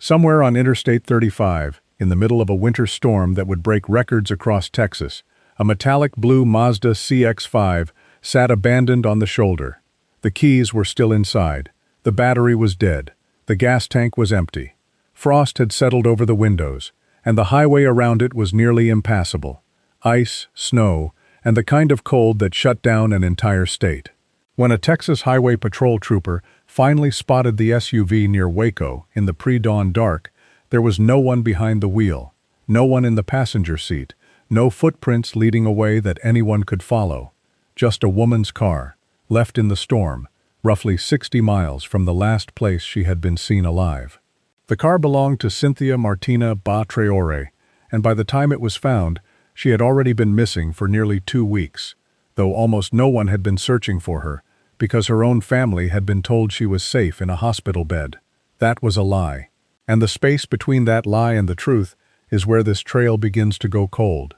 Somewhere on Interstate 35, in the middle of a winter storm that would break records across Texas, a metallic blue Mazda CX-5 sat abandoned on the shoulder. The keys were still inside. The battery was dead. The gas tank was empty. Frost had settled over the windows, and the highway around it was nearly impassable. Ice, snow, and the kind of cold that shut down an entire state. When a Texas Highway Patrol trooper finally spotted the SUV near Waco in the pre-dawn dark, there was no one behind the wheel, no one in the passenger seat, no footprints leading a way that anyone could follow. Just a woman's car, left in the storm, roughly 60 miles from the last place she had been seen alive. The car belonged to Cynthia Bah-Traore, and by the time it was found, she had already been missing for nearly 2 weeks, though almost no one had been searching for her, because her own family had been told she was safe in a hospital bed. That was a lie. And the space between that lie and the truth is where this trail begins to go cold.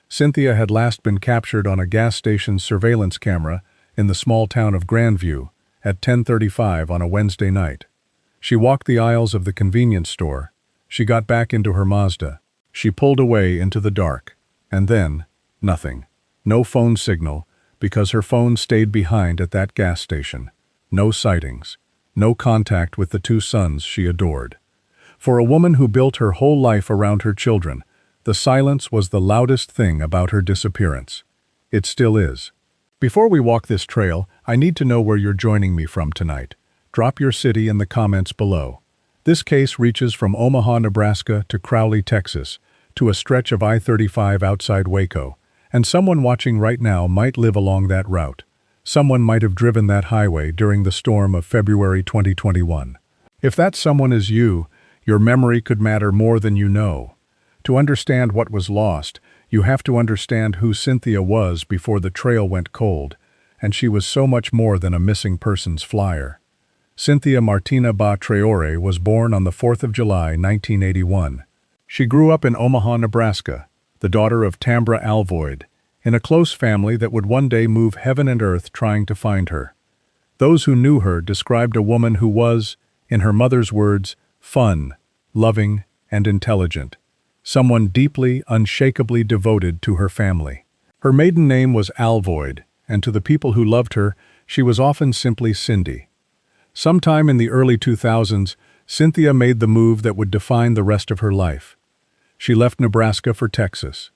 Cynthia had last been captured on a gas station's surveillance camera in the small town of Grandview at 10:35 on a Wednesday night. She walked the aisles of the convenience store. She got back into her Mazda. She pulled away into the dark. And then, nothing. No phone signal, because her phone stayed behind at that gas station. No sightings. No contact with the 2 sons she adored. For a woman who built her whole life around her children, the silence was the loudest thing about her disappearance. It still is. Before we walk this trail, I need to know where you're joining me from tonight. Drop your city in the comments below. This case reaches from Omaha, Nebraska to Crowley, Texas, to a stretch of I-35 outside Waco, and someone watching right now might live along that route. Someone might have driven that highway during the storm of February 2021. If that someone is you, your memory could matter more than you know. To understand what was lost, you have to understand who Cynthia was before the trail went cold, and she was so much more than a missing persons flyer. Cynthia Bah-Traore was born on the 4th of July, 1981. She grew up in Omaha, Nebraska, the daughter of Tambra Alvoid, in a close family that would one day move heaven and earth trying to find her. Those who knew her described a woman who was, in her mother's words, fun, loving, and intelligent. Someone deeply, unshakably devoted to her family. Her maiden name was Alvoid, and to the people who loved her, she was often simply Cindy. Sometime in the early 2000s, Cynthia made the move that would define the rest of her life. She left Nebraska for Texas.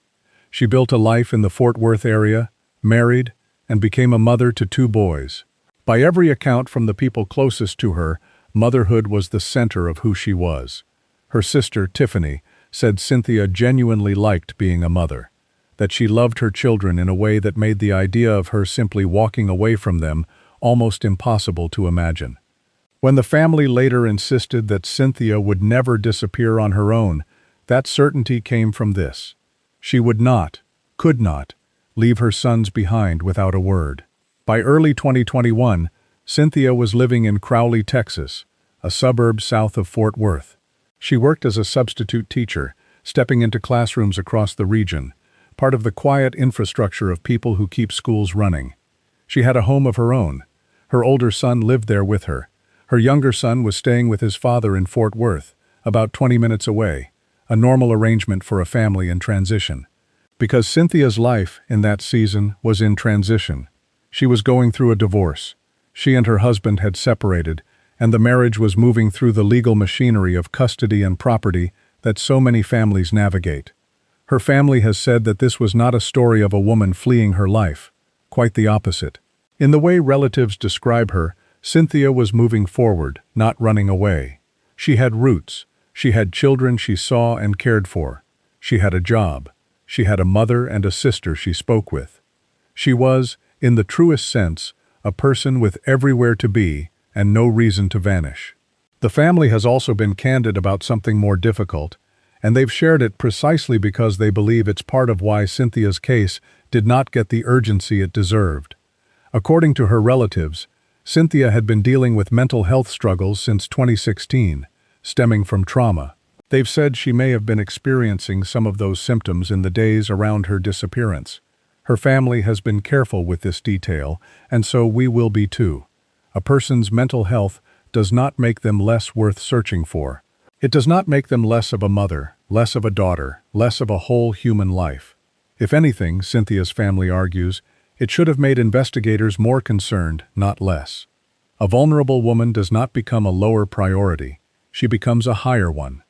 She built a life in the Fort Worth area, married, and became a mother to 2 boys. By every account from the people closest to her, motherhood was the center of who she was. Her sister, Tiffany, said Cynthia genuinely liked being a mother, that she loved her children in a way that made the idea of her simply walking away from them almost impossible to imagine. When the family later insisted that Cynthia would never disappear on her own, that certainty came from this. She would not, could not, leave her sons behind without a word. By early 2021, Cynthia was living in Crowley, Texas, a suburb south of Fort Worth. She worked as a substitute teacher, stepping into classrooms across the region, part of the quiet infrastructure of people who keep schools running. She had a home of her own. Her older son lived there with her. Her younger son was staying with his father in Fort Worth, about 20 minutes away, a normal arrangement for a family in transition. Because Cynthia's life in that season was in transition. She was going through a divorce. She and her husband had separated, and the marriage was moving through the legal machinery of custody and property that so many families navigate. Her family has said that this was not a story of a woman fleeing her life. Quite the opposite. In the way relatives describe her, Cynthia was moving forward, not running away. She had roots. She had children she saw and cared for. She had a job. She had a mother and a sister she spoke with. She was, in the truest sense, a person with everywhere to be and no reason to vanish. The family has also been candid about something more difficult, and they've shared it precisely because they believe it's part of why Cynthia's case did not get the urgency it deserved. According to her relatives, Cynthia had been dealing with mental health struggles since 2016, stemming from trauma. They've said she may have been experiencing some of those symptoms in the days around her disappearance. Her family has been careful with this detail, and so we will be too. A person's mental health does not make them less worth searching for. It does not make them less of a mother, less of a daughter, less of a whole human life. If anything, Cynthia's family argues, it should have made investigators more concerned, not less. A vulnerable woman does not become a lower priority, she becomes a higher one.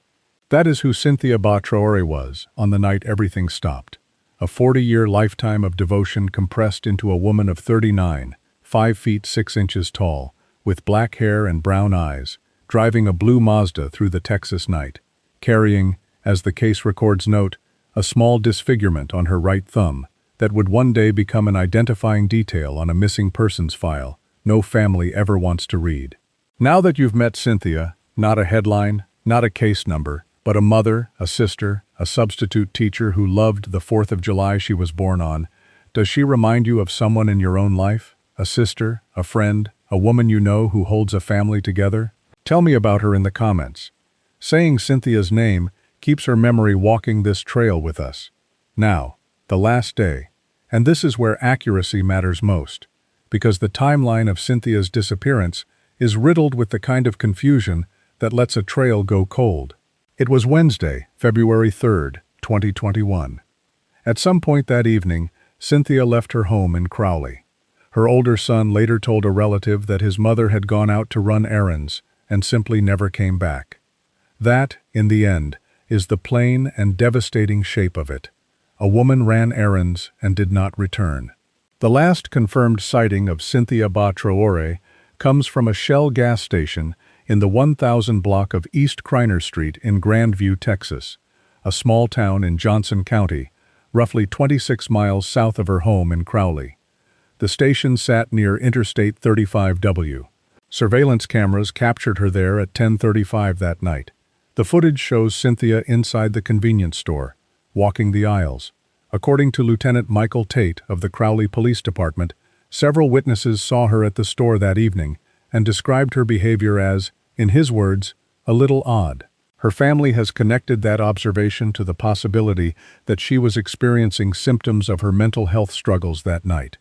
That is who Cynthia Bah-Traore was on the night everything stopped. A 40-year lifetime of devotion compressed into a woman of 39, 5 feet 6 inches tall, with black hair and brown eyes, driving a blue Mazda through the Texas night, carrying, as the case records note, a small disfigurement on her right thumb that would one day become an identifying detail on a missing persons file no family ever wants to read. Now that you've met Cynthia, not a headline, not a case number, but a mother, a sister, a substitute teacher who loved the 4th of July she was born on, does she remind you of someone in your own life? A sister, a friend, a woman you know who holds a family together? Tell me about her in the comments. Saying Cynthia's name keeps her memory walking this trail with us. Now, the last day. And this is where accuracy matters most, because the timeline of Cynthia's disappearance is riddled with the kind of confusion that lets a trail go cold. It was Wednesday, February 3rd, 2021. At some point that evening, Cynthia left her home in Crowley. Her older son later told a relative that his mother had gone out to run errands and simply never came back. That, in the end, is the plain and devastating shape of it. A woman ran errands and did not return. The last confirmed sighting of Cynthia Bah-Traore comes from a Shell gas station in the 1000 block of East Kreiner Street in Grandview, Texas, a small town in Johnson County, roughly 26 miles south of her home in Crowley. The station sat near Interstate 35W. Surveillance cameras captured her there at 10:35 that night. The footage shows Cynthia inside the convenience store, walking the aisles. According to Lieutenant Michael Tate of the Crowley Police Department, several witnesses saw her at the store that evening and described her behavior as, in his words, a little odd. Her family has connected that observation to the possibility that she was experiencing symptoms of her mental health struggles that night.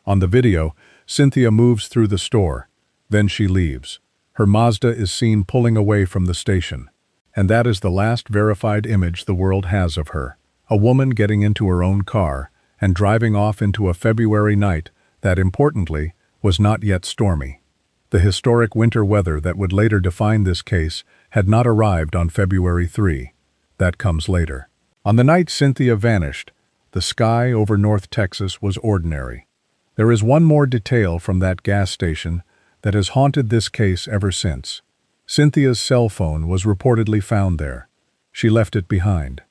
On the video, Cynthia moves through the store. Then she leaves. Her Mazda is seen pulling away from the station. And that is the last verified image the world has of her. A woman getting into her own car and driving off into a February night that, importantly, was not yet stormy. The historic winter weather that would later define this case had not arrived on February 3. That comes later. On the night Cynthia vanished, the sky over North Texas was ordinary. There is one more detail from that gas station that has haunted this case ever since. Cynthia's cell phone was reportedly found there. She left it behind.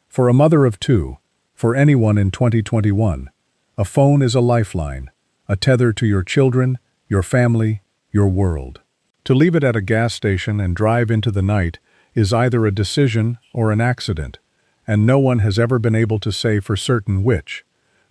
For a mother of two, for anyone in 2021, a phone is a lifeline, a tether to your children, your family, your world. To leave it at a gas station and drive into the night is either a decision or an accident, and no one has ever been able to say for certain which.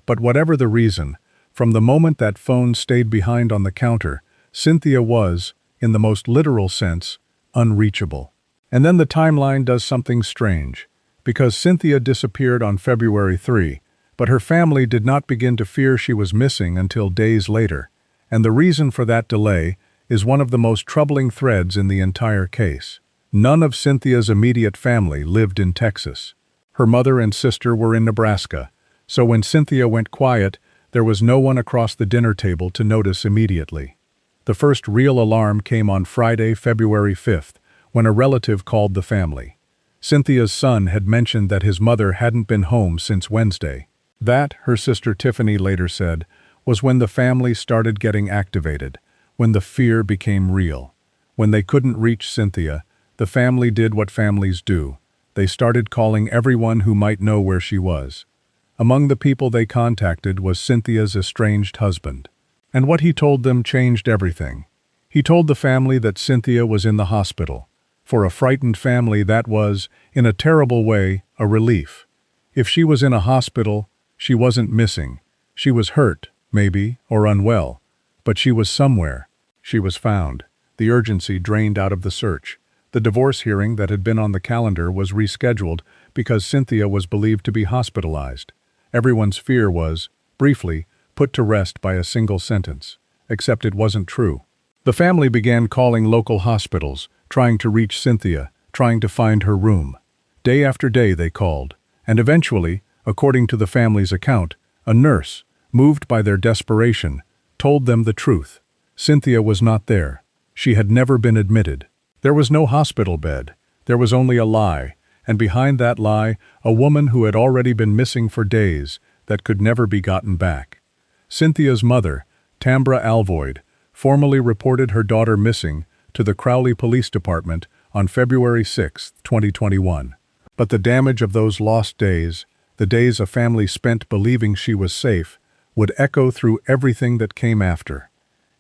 But whatever the reason, from the moment that phone stayed behind on the counter, Cynthia was, in the most literal sense, unreachable. And then the timeline does something strange, because Cynthia disappeared on February 3, but her family did not begin to fear she was missing until days later, and the reason for that delay is one of the most troubling threads in the entire case. None of Cynthia's immediate family lived in Texas. Her mother and sister were in Nebraska, so when Cynthia went quiet, there was no one across the dinner table to notice immediately. The first real alarm came on Friday, February 5th, when a relative called the family. Cynthia's son had mentioned that his mother hadn't been home since Wednesday. That, her sister Tiffany later said, was when the family started getting activated, when the fear became real. When they couldn't reach Cynthia, the family did what families do. They started calling everyone who might know where she was. Among the people they contacted was Cynthia's estranged husband. And what he told them changed everything. He told the family that Cynthia was in the hospital. For a frightened family, that was, in a terrible way, a relief. If she was in a hospital, she wasn't missing. She was hurt, maybe, or unwell. But she was somewhere. She was found. The urgency drained out of the search. The divorce hearing that had been on the calendar was rescheduled because Cynthia was believed to be hospitalized. Everyone's fear was, briefly, put to rest by a single sentence. Except it wasn't true. The family began calling local hospitals, trying to reach Cynthia, trying to find her room. Day after day they called, and eventually, according to the family's account, a nurse, moved by their desperation, told them the truth. Cynthia was not there. She had never been admitted. There was no hospital bed. There was only a lie, and behind that lie, a woman who had already been missing for days that could never be gotten back. Cynthia's mother, Tambra Alvoyd, formally reported her daughter missing to the Crowley Police Department on February 6, 2021. But the damage of those lost days, the days a family spent believing she was safe, would echo through everything that came after.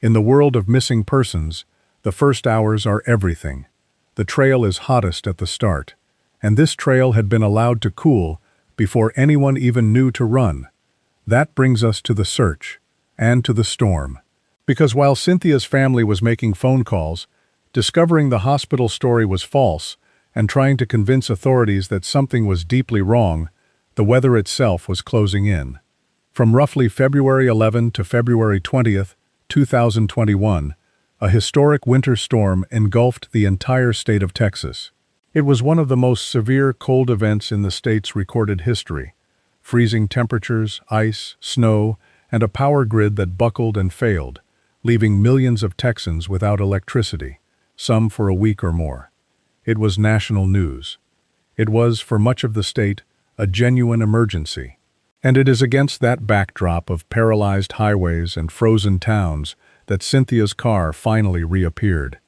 In the world of missing persons, the first hours are everything. The trail is hottest at the start, and this trail had been allowed to cool before anyone even knew to run. That brings us to the search, and to the storm. Because while Cynthia's family was making phone calls, discovering the hospital story was false, and trying to convince authorities that something was deeply wrong, the weather itself was closing in. From roughly February 11 to February 20, 2021, a historic winter storm engulfed the entire state of Texas. It was one of the most severe cold events in the state's recorded history. Freezing temperatures, ice, snow, and a power grid that buckled and failed, leaving millions of Texans without electricity, some for a week or more. It was national news. It was, for much of the state, a genuine emergency. And it is against that backdrop of paralyzed highways and frozen towns that Cynthia's car finally reappeared.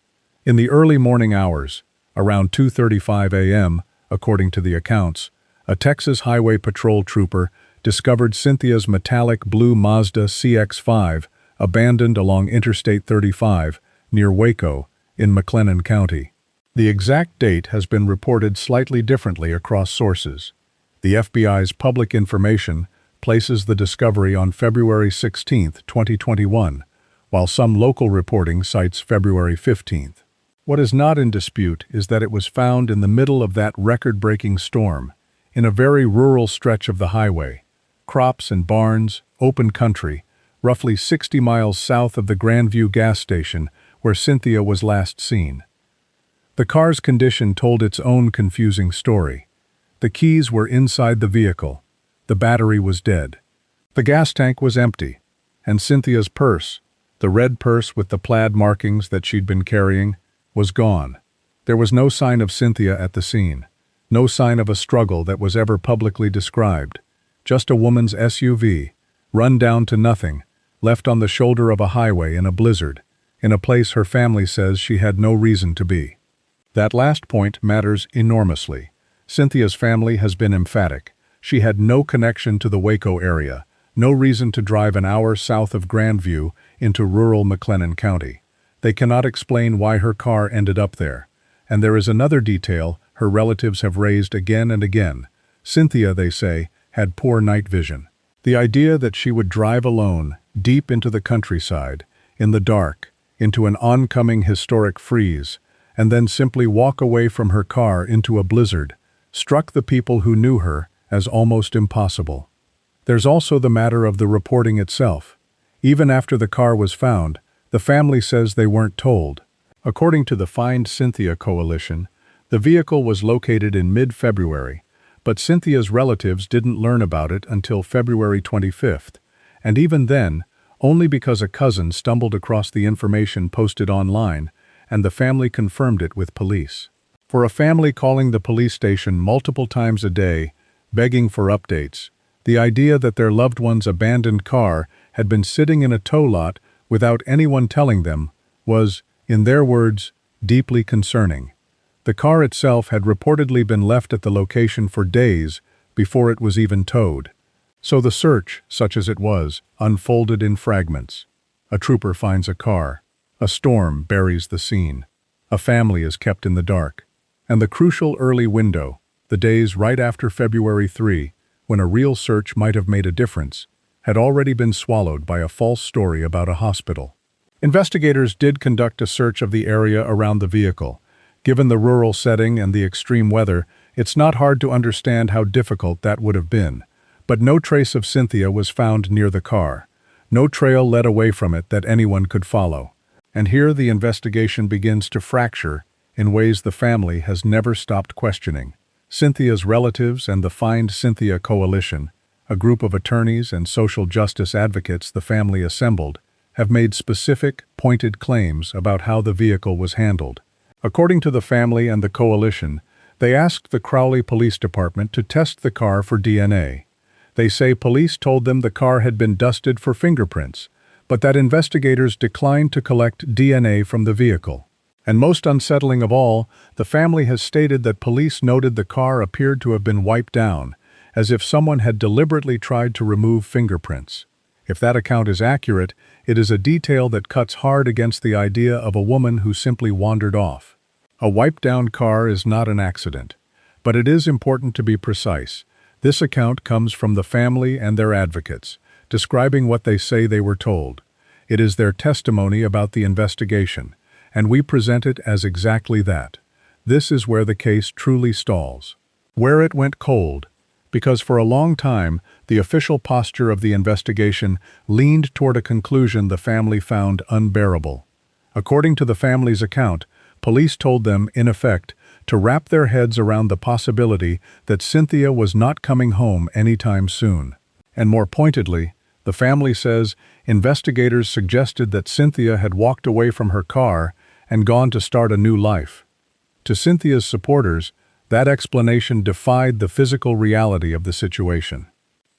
In the early morning hours, around 2:35 a.m., according to the accounts, a Texas Highway Patrol trooper discovered Cynthia's metallic blue Mazda CX-5 abandoned along Interstate 35 near Waco in McLennan County. The exact date has been reported slightly differently across sources. The FBI's public information places the discovery on February 16, 2021, while some local reporting cites February 15. What is not in dispute is that it was found in the middle of that record-breaking storm, in a very rural stretch of the highway. Crops and barns, open country, roughly 60 miles south of the Grandview gas station where Cynthia was last seen. The car's condition told its own confusing story. The keys were inside the vehicle. The battery was dead. The gas tank was empty. And Cynthia's purse, the red purse with the plaid markings that she'd been carrying, was gone. There was no sign of Cynthia at the scene. No sign of a struggle that was ever publicly described. Just a woman's SUV, run down to nothing, left on the shoulder of a highway in a blizzard, in a place her family says she had no reason to be. That last point matters enormously. Cynthia's family has been emphatic. She had no connection to the Waco area, no reason to drive an hour south of Grandview into rural McLennan County. They cannot explain why her car ended up there. And there is another detail her relatives have raised again and again. Cynthia, they say, had poor night vision. The idea that she would drive alone, deep into the countryside, in the dark, into an oncoming historic freeze, and then simply walk away from her car into a blizzard, struck the people who knew her as almost impossible. There's also the matter of the reporting itself. Even after the car was found, the family says they weren't told. According to the Find Cynthia Coalition, the vehicle was located in mid-February, but Cynthia's relatives didn't learn about it until February 25th, and even then, only because a cousin stumbled across the information posted online, and the family confirmed it with police. For a family calling the police station multiple times a day, begging for updates, the idea that their loved one's abandoned car had been sitting in a tow lot without anyone telling them was, in their words, deeply concerning. The car itself had reportedly been left at the location for days before it was even towed. So the search, such as it was, unfolded in fragments. A trooper finds a car. A storm buries the scene. A family is kept in the dark. And the crucial early window, the days right after February 3, when a real search might have made a difference, had already been swallowed by a false story about a hospital. Investigators did conduct a search of the area around the vehicle. Given the rural setting and the extreme weather, it's not hard to understand how difficult that would have been. But no trace of Cynthia was found near the car. No trail led away from it that anyone could follow. And here the investigation begins to fracture in ways the family has never stopped questioning. Cynthia's relatives and the Find Cynthia Coalition, a group of attorneys and social justice advocates the family assembled, have made specific, pointed claims about how the vehicle was handled. According to the family and the coalition, they asked the Crowley Police Department to test the car for DNA. They say police told them the car had been dusted for fingerprints, but that investigators declined to collect DNA from the vehicle. And most unsettling of all, the family has stated that police noted the car appeared to have been wiped down, as if someone had deliberately tried to remove fingerprints. If that account is accurate, it is a detail that cuts hard against the idea of a woman who simply wandered off. A wiped-down car is not an accident, but it is important to be precise. This account comes from the family and their advocates, describing what they say they were told. It is their testimony about the investigation, and we present it as exactly that. This is where the case truly stalls. Where it went cold, because for a long time, the official posture of the investigation leaned toward a conclusion the family found unbearable. According to the family's account, police told them, in effect, to wrap their heads around the possibility that Cynthia was not coming home anytime soon. And more pointedly, the family says investigators suggested that Cynthia had walked away from her car and gone to start a new life. To Cynthia's supporters, that explanation defied the physical reality of the situation.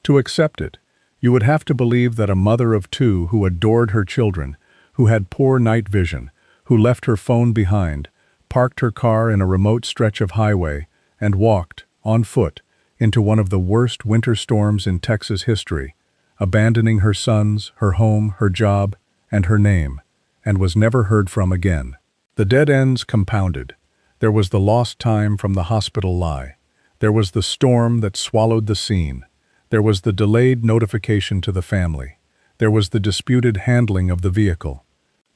To accept it, you would have to believe that a mother of two who adored her children, who had poor night vision, who left her phone behind, parked her car in a remote stretch of highway, and walked, on foot, into one of the worst winter storms in Texas history, abandoning her sons, her home, her job, and her name, and was never heard from again. The dead ends compounded. There was the lost time from the hospital lie. There was the storm that swallowed the scene. There was the delayed notification to the family. There was the disputed handling of the vehicle.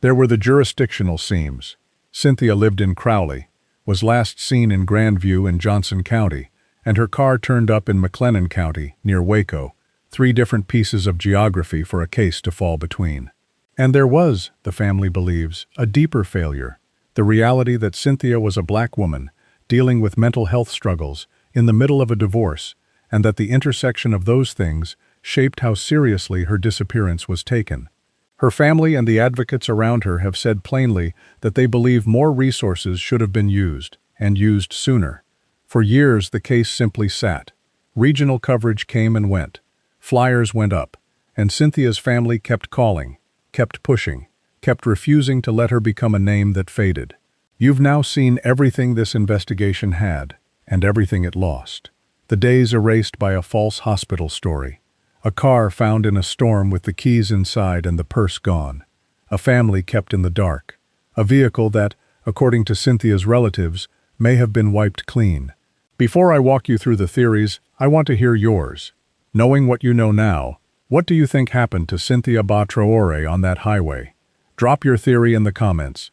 There were the jurisdictional seams. Cynthia lived in Crowley, was last seen in Grandview in Johnson County, and her car turned up in McLennan County, near Waco, 3 different pieces of geography for a case to fall between. And there was, the family believes, a deeper failure, the reality that Cynthia was a black woman, dealing with mental health struggles, in the middle of a divorce, and that the intersection of those things shaped how seriously her disappearance was taken. Her family and the advocates around her have said plainly that they believe more resources should have been used, and used sooner. For years, the case simply sat. Regional coverage came and went. Flyers went up, and Cynthia's family kept calling, kept pushing, kept refusing to let her become a name that faded. You've now seen everything this investigation had, and everything it lost. The days erased by a false hospital story. A car found in a storm with the keys inside and the purse gone. A family kept in the dark. A vehicle that, according to Cynthia's relatives, may have been wiped clean. Before I walk you through the theories, I want to hear yours. Knowing what you know now, what do you think happened to Cynthia Bah-Traore on that highway? Drop your theory in the comments.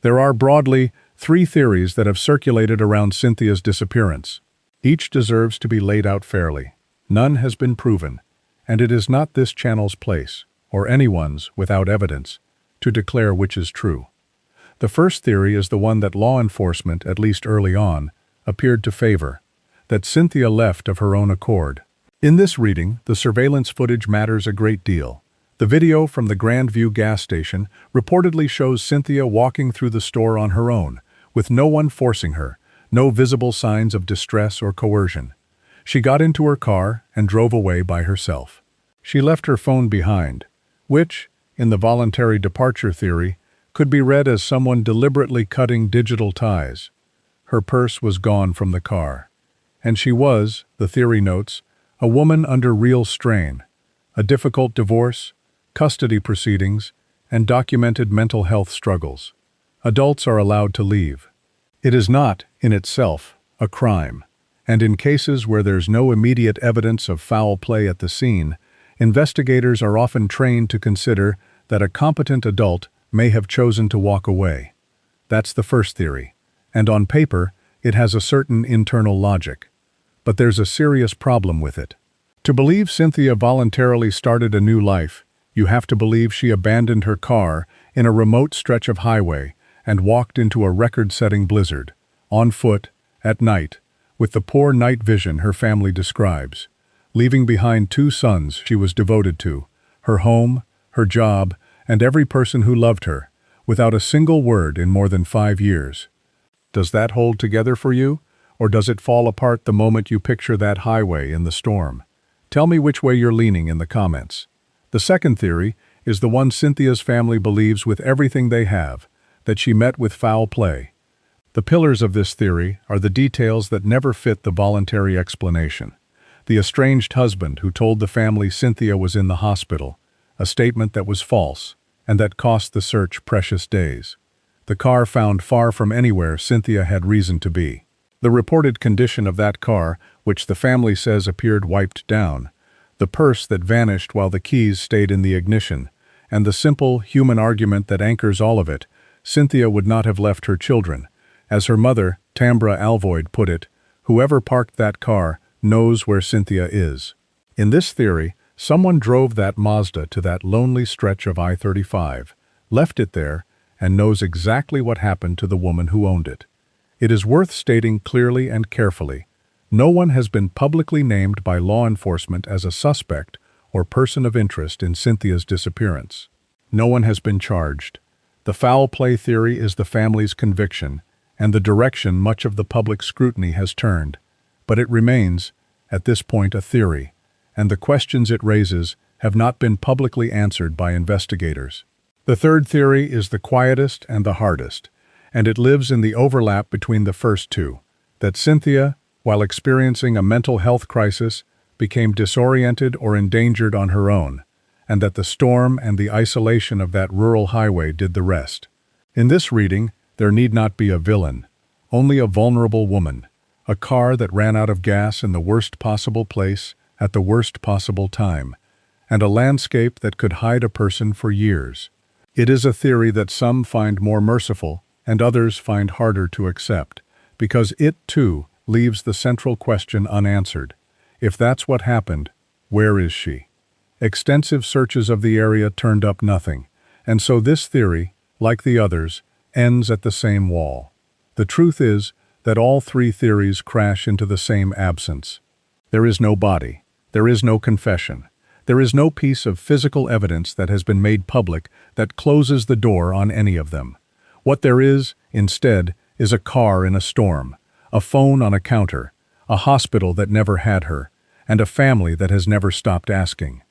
There are broadly 3 theories that have circulated around Cynthia's disappearance. Each deserves to be laid out fairly. None has been proven, and it is not this channel's place, or anyone's without evidence, to declare which is true. The first theory is the one that law enforcement, at least early on, appeared to favor, that Cynthia left of her own accord. In this reading, the surveillance footage matters a great deal. The video from the Grandview gas station reportedly shows Cynthia walking through the store on her own, with no one forcing her, no visible signs of distress or coercion. She got into her car and drove away by herself. She left her phone behind, which, in the voluntary departure theory, could be read as someone deliberately cutting digital ties. Her purse was gone from the car. And she was, the theory notes, a woman under real strain, a difficult divorce, custody proceedings, and documented mental health struggles. Adults are allowed to leave. It is not, in itself, a crime, and in cases where there's no immediate evidence of foul play at the scene, investigators are often trained to consider that a competent adult may have chosen to walk away. That's the first theory, and on paper, it has a certain internal logic. But there's a serious problem with it. To believe Cynthia voluntarily started a new life, you have to believe she abandoned her car in a remote stretch of highway and walked into a record-setting blizzard, on foot, at night, with the poor night vision her family describes, leaving behind 2 sons she was devoted to, her home, her job, and every person who loved her, without a single word in more than 5 years. Does that hold together for you, or does it fall apart the moment you picture that highway in the storm? Tell me which way you're leaning in the comments. The second theory is the one Cynthia's family believes with everything they have, that she met with foul play. The pillars of this theory are the details that never fit the voluntary explanation. The estranged husband who told the family Cynthia was in the hospital, a statement that was false, and that cost the search precious days. The car found far from anywhere Cynthia had reason to be. The reported condition of that car, which the family says appeared wiped down, the purse that vanished while the keys stayed in the ignition, and the simple, human argument that anchors all of it, Cynthia would not have left her children. As her mother, Tambra Alvoyd, put it, whoever parked that car knows where Cynthia is. In this theory, someone drove that Mazda to that lonely stretch of I-35, left it there, and knows exactly what happened to the woman who owned it. It is worth stating clearly and carefully, no one has been publicly named by law enforcement as a suspect or person of interest in Cynthia's disappearance. No one has been charged. The foul play theory is the family's conviction, and the direction much of the public scrutiny has turned. But it remains, at this point, a theory, and the questions it raises have not been publicly answered by investigators. The third theory is the quietest and the hardest, and it lives in the overlap between the first two, that Cynthia, while experiencing a mental health crisis, became disoriented or endangered on her own, and that the storm and the isolation of that rural highway did the rest. In this reading, there need not be a villain, only a vulnerable woman, a car that ran out of gas in the worst possible place at the worst possible time, and a landscape that could hide a person for years. It is a theory that some find more merciful and others find harder to accept, because it, too, leaves the central question unanswered. If that's what happened, where is she? Extensive searches of the area turned up nothing, and so this theory, like the others, ends at the same wall. The truth is that all 3 theories crash into the same absence. There is no body. There is no confession. There is no piece of physical evidence that has been made public that closes the door on any of them. What there is, instead, is a car in a storm, a phone on a counter, a hospital that never had her, and a family that has never stopped asking.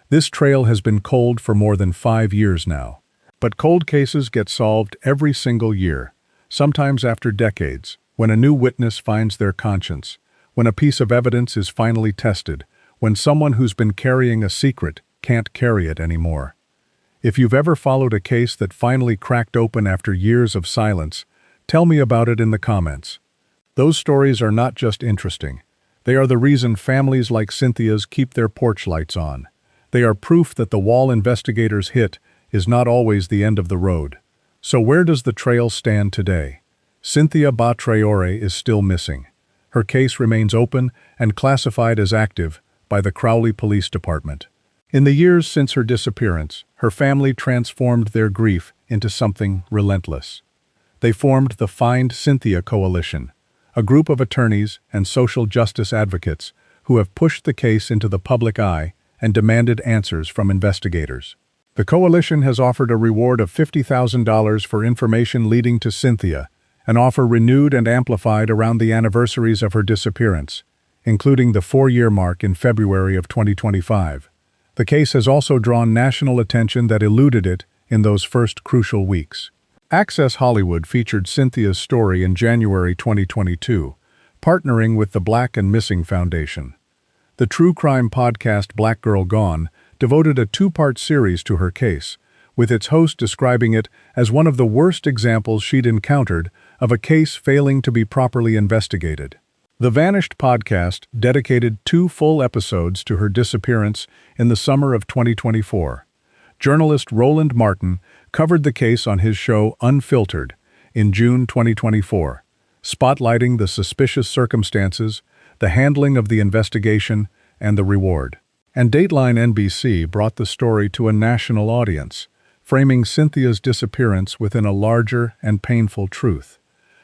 This trail has been cold for more than 5 years now. But cold cases get solved every single year, sometimes after decades, when a new witness finds their conscience, when a piece of evidence is finally tested, when someone who's been carrying a secret can't carry it anymore. If you've ever followed a case that finally cracked open after years of silence, tell me about it in the comments. Those stories are not just interesting. They are the reason families like Cynthia's keep their porch lights on. They are proof that the wall investigators hit is not always the end of the road. So where does the trail stand today? Cynthia Bah-Traore is still missing. Her case remains open and classified as active by the Crowley Police Department. In the years since her disappearance, her family transformed their grief into something relentless. They formed the Find Cynthia Coalition, a group of attorneys and social justice advocates who have pushed the case into the public eye and demanded answers from investigators. The coalition has offered a reward of $50,000 for information leading to Cynthia, an offer renewed and amplified around the anniversaries of her disappearance, including the 4-year mark in February of 2025. The case has also drawn national attention that eluded it in those first crucial weeks. Access Hollywood featured Cynthia's story in January 2022, partnering with the Black and Missing Foundation. The true crime podcast Black Girl Gone devoted a 2-part series to her case, with its host describing it as one of the worst examples she'd encountered of a case failing to be properly investigated. The Vanished podcast dedicated 2 full episodes to her disappearance in the summer of 2024. Journalist Roland Martin covered the case on his show Unfiltered in June 2024, spotlighting the suspicious circumstances, the handling of the investigation, and the reward. And Dateline NBC brought the story to a national audience, framing Cynthia's disappearance within a larger and painful truth: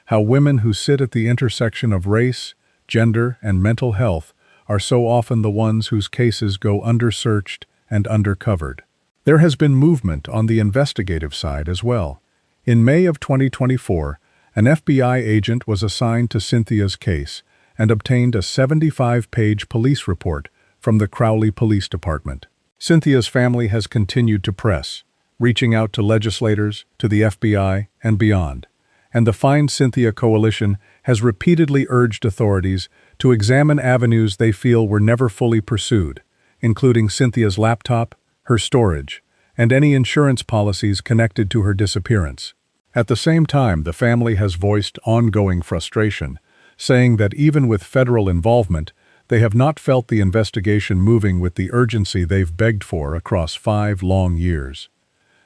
how women who sit at the intersection of race, gender, and mental health are so often the ones whose cases go undersearched and undercovered. There has been movement on the investigative side as well. In May of 2024, an FBI agent was assigned to Cynthia's case and obtained a 75-page police report from the Crowley Police Department. Cynthia's family has continued to press, reaching out to legislators, to the FBI, and beyond. And the Find Cynthia Coalition has repeatedly urged authorities to examine avenues they feel were never fully pursued, including Cynthia's laptop, her storage, and any insurance policies connected to her disappearance. At the same time, the family has voiced ongoing frustration, saying that even with federal involvement, they have not felt the investigation moving with the urgency they've begged for across 5 long years.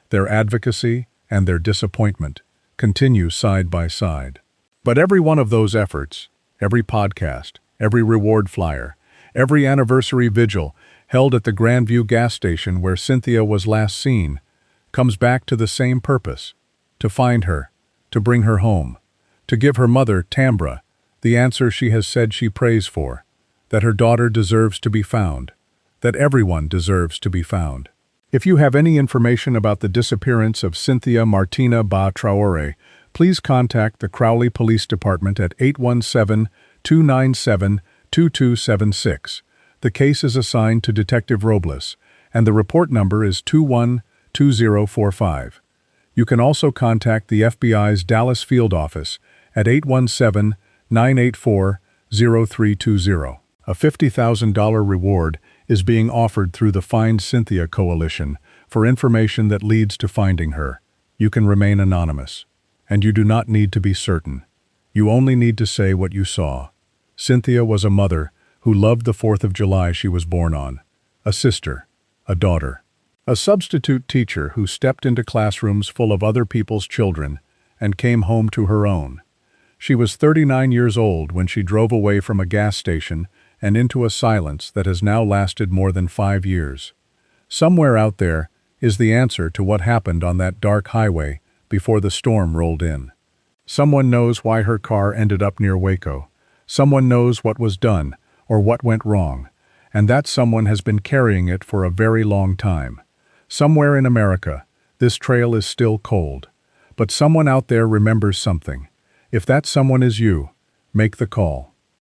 Their advocacy and their disappointment continue side by side. But every one of those efforts, every podcast, every reward flyer, every anniversary vigil held at the Grandview gas station where Cynthia was last seen, comes back to the same purpose: to find her, to bring her home, to give her mother, Tambra, the answer she has said she prays for, that her daughter deserves to be found, that everyone deserves to be found. If you have any information about the disappearance of Cynthia Martina Bah-Traore, please contact the Crowley Police Department at 817-297-2276. The case is assigned to Detective Robles, and the report number is 212045. You can also contact the FBI's Dallas Field Office at 817-984-0320. A $50,000 reward is being offered through the Find Cynthia Coalition for information that leads to finding her. You can remain anonymous, and you do not need to be certain. You only need to say what you saw. Cynthia was a mother who loved the 4th of July she was born on, a sister, a daughter, a substitute teacher who stepped into classrooms full of other people's children and came home to her own. She was 39 years old when she drove away from a gas station and into a silence that has now lasted more than 5 years. Somewhere out there is the answer to what happened on that dark highway before the storm rolled in. Someone knows why her car ended up near Waco. Someone knows what was done or what went wrong, and that someone has been carrying it for a very long time. Somewhere in America, this trail is still cold, but someone out there remembers something. If that someone is you, make the call.